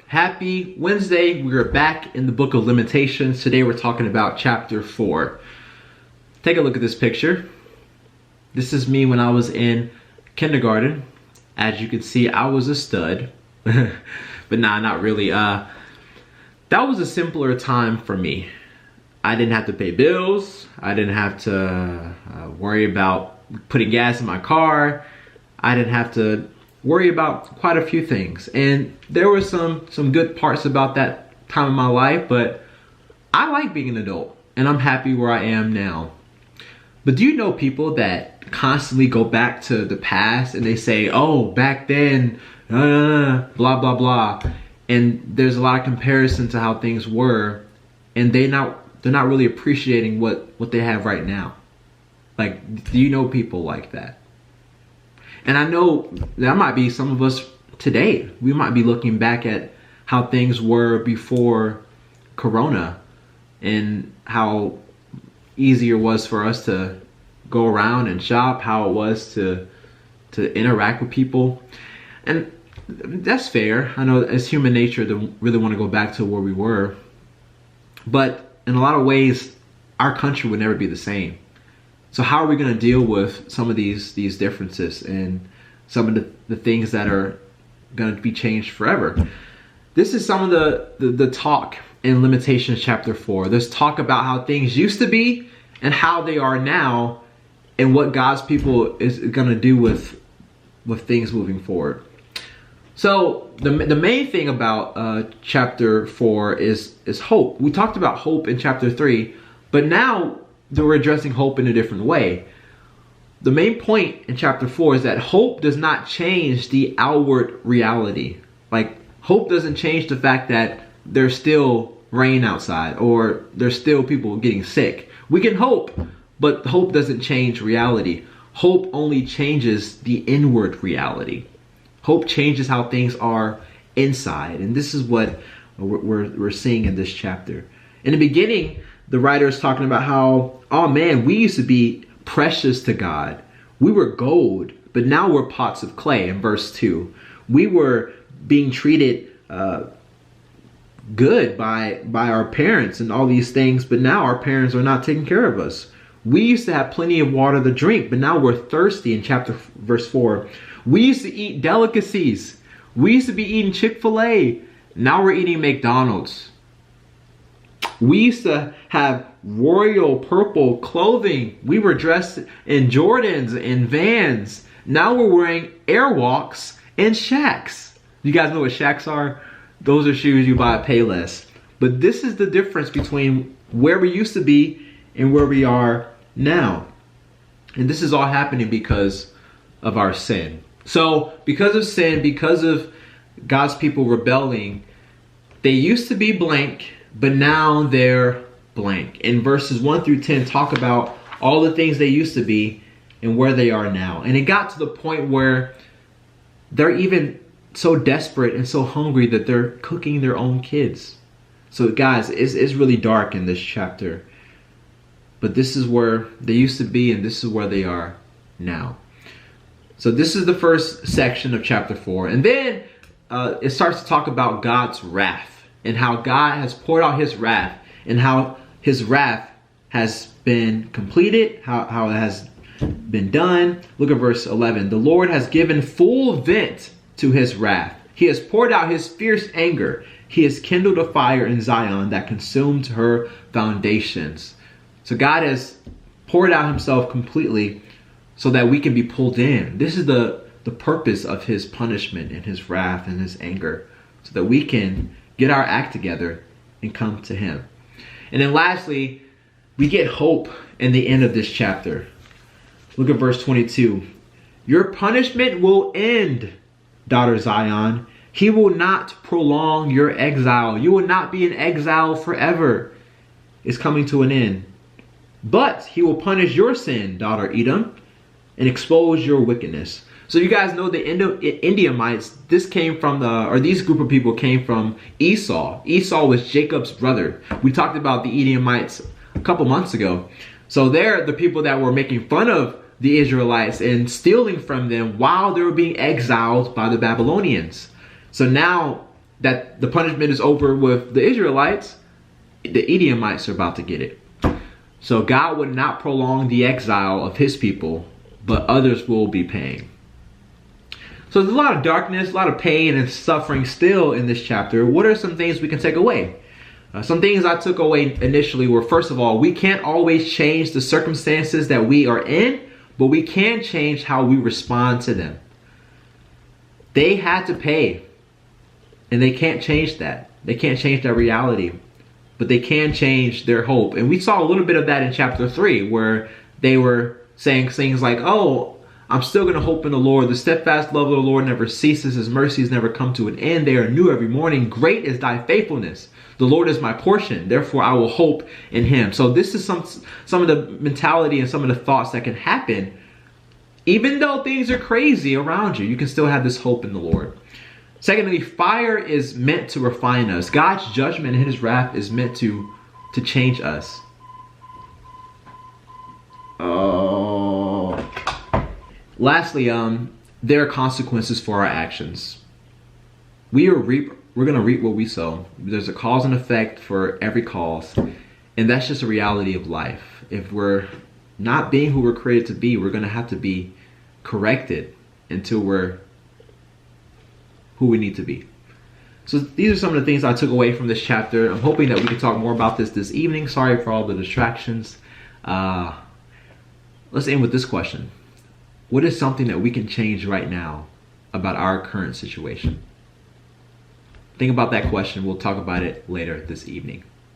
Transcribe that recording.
Happy Wednesday. We're back in the book of Lamentations. Today we're talking about chapter 4. Take a look at this picture. This is me when I was in kindergarten. As you can see, I was a stud. But nah, not really. That was a simpler time for me. I didn't have to pay bills. I didn't have to worry about putting gas in my car. I didn't have to worry about quite a few things. And there were some good parts about that time of my life, but I like being an adult and I'm happy where I am now. But do you know people that constantly go back to the past and they say, oh, back then, blah, blah, blah. And there's a lot of comparison to how things were, and they're not really appreciating what they have right now. Like, do you know people like that? And I know that might be some of us today. We might be looking back at how things were before Corona and how easy it was for us to go around and shop, how it was to interact with people. And that's fair. I know it's human nature to really want to go back to where we were. But in a lot of ways, our country would never be the same. So how are we going to deal with some of these differences and some of the things that are going to be changed forever? This is some of the talk in Lamentations chapter 4. There's talk about how things used to be and how they are now, and what God's people is going to do with things moving forward. So the main thing about chapter 4 is hope. We talked about hope in chapter 3, but now we're addressing hope in a different way. The main point in chapter 4 is that hope does not change the outward reality. Like, hope doesn't change the fact that there's still rain outside or there's still people getting sick. We can hope, but hope doesn't change reality. Hope only changes the inward reality. Hope changes how things are inside. And this is what we're seeing in this chapter. In the beginning, the writer is talking about how, oh man, we used to be precious to God. We were gold, but now we're pots of clay in verse 2. We were being treated good by our parents and all these things, but now our parents are not taking care of us. We used to have plenty of water to drink, but now we're thirsty in verse 4. We used to eat delicacies. We used to be eating Chick-fil-A. Now we're eating McDonald's. We used to have royal purple clothing. We were dressed in Jordans and Vans. Now we're wearing Airwalks and Shacks. You guys know what Shacks are? Those are shoes you buy at Payless. But this is the difference between where we used to be and where we are now. And this is all happening because of our sin. So because of sin, because of God's people rebelling, they used to be blank, but now they're blank. And verses 1 through 10 talk about all the things they used to be and where they are now. And it got to the point where they're even so desperate and so hungry that they're cooking their own kids. So guys, it's really dark in this chapter. But this is where they used to be and this is where they are now. So this is the first section of chapter 4. And then it starts to talk about God's wrath and how God has poured out his wrath and how his wrath has been completed, how it has been done. Look at verse 11. The Lord has given full vent to his wrath. He has poured out his fierce anger. He has kindled a fire in Zion that consumed her foundations. So God has poured out himself completely so that we can be pulled in. This is the purpose of his punishment and his wrath and his anger, so that we can get our act together and come to him. And then lastly, we get hope in the end of this chapter. Look at verse 22. Your punishment will end, daughter Zion. He will not prolong your exile. You will not be in exile forever. It's coming to an end. But he will punish your sin, daughter Edom, and expose your wickedness. So you guys know the Edomites, these group of people came from Esau. Esau was Jacob's brother. We talked about the Edomites a couple months ago. So they're the people that were making fun of the Israelites and stealing from them while they were being exiled by the Babylonians. So now that the punishment is over with the Israelites, the Edomites are about to get it. So God would not prolong the exile of his people, but others will be paying. So there's a lot of darkness, a lot of pain and suffering still in this chapter. What are some things we can take away? Some things I took away initially were, first of all, we can't always change the circumstances that we are in, but we can change how we respond to them. They had to pay, and they can't change that. They can't change that reality, but they can change their hope. And we saw a little bit of that in chapter 3, where they were saying things like, oh, I'm still going to hope in the Lord. The steadfast love of the Lord never ceases. His mercies never come to an end. They are new every morning. Great is thy faithfulness. The Lord is my portion. Therefore, I will hope in him. So this is some of the mentality and some of the thoughts that can happen. Even though things are crazy around you, you can still have this hope in the Lord. Secondly, fire is meant to refine us. God's judgment and his wrath is meant to change us. Lastly, there are consequences for our actions. We're going to reap what we sow. There's a cause and effect for every cause. And that's just a reality of life. If we're not being who we're created to be, we're going to have to be corrected until we're who we need to be. So these are some of the things I took away from this chapter. I'm hoping that we can talk more about this evening. Sorry for all the distractions. Let's end with this question. What is something that we can change right now about our current situation? Think about that question. We'll talk about it later this evening.